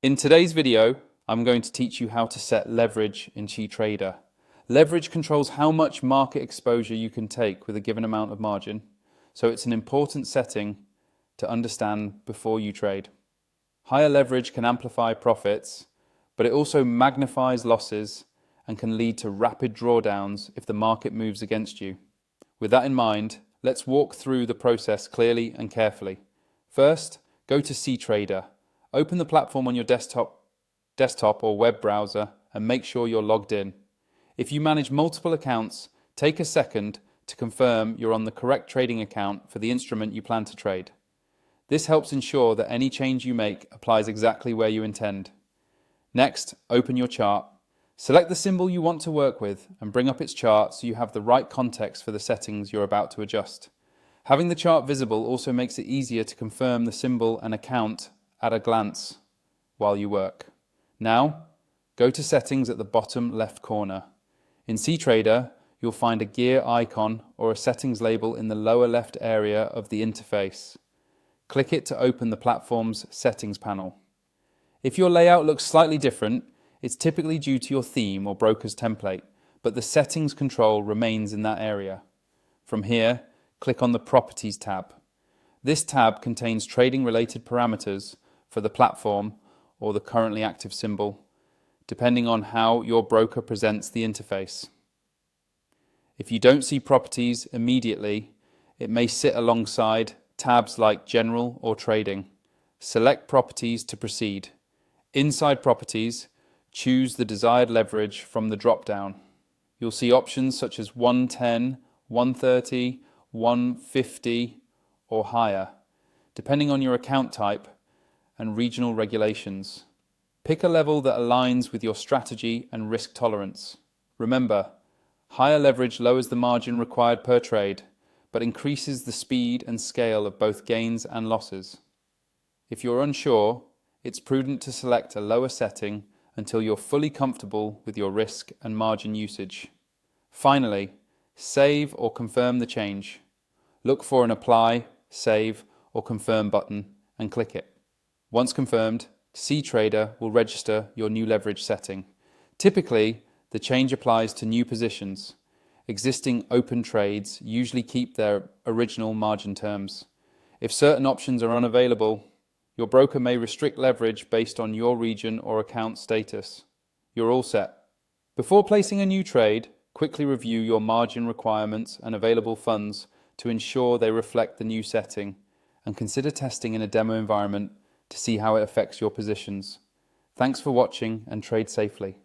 In today's video, I'm going to teach you how to set leverage in Ctrader. Leverage controls how much market exposure you can take with a given amount of margin, so it's an important setting to understand before you trade. Higher leverage can amplify profits, but it also magnifies losses and can lead to rapid drawdowns if the market moves against you. With that in mind, let's walk through the process clearly and carefully. First, go to Ctrader. Open the platform on your desktop or web browser and make sure you're logged in. If you manage multiple accounts, take a second to confirm you're on the correct trading account for the instrument you plan to trade. This helps ensure that any change you make applies exactly where you intend. Next, open your chart. Select the symbol you want to work with and bring up its chart so you have the right context for the settings you're about to adjust. Having the chart visible also makes it easier to confirm the symbol and account at a glance while you work. Now, go to Settings at the bottom left corner. In Ctrader, you'll find a gear icon or a settings label in the lower left area of the interface. Click it to open the platform's settings panel. If your layout looks slightly different, it's typically due to your theme or broker's template, but the settings control remains in that area. From here, click on the Properties tab. This tab contains trading-related parameters for the platform or the currently active symbol, depending on how your broker presents the interface. If you don't see properties immediately, it may sit alongside tabs like General or Trading. Select Properties to proceed. Inside Properties, choose the desired leverage from the drop-down. You'll see options such as 110, 130, 150 or higher, depending on your account type and regional regulations. Pick a level that aligns with your strategy and risk tolerance. Remember, higher leverage lowers the margin required per trade, but increases the speed and scale of both gains and losses. If you're unsure, it's prudent to select a lower setting until you're fully comfortable with your risk and margin usage. Finally, save or confirm the change. Look for an Apply, Save, or Confirm button and click it. Once confirmed, Ctrader will register your new leverage setting. Typically, the change applies to new positions. Existing open trades usually keep their original margin terms. If certain options are unavailable, your broker may restrict leverage based on your region or account status. You're all set. Before placing a new trade, quickly review your margin requirements and available funds to ensure they reflect the new setting, and consider testing in a demo environment to see how it affects your positions. Thanks for watching and trade safely.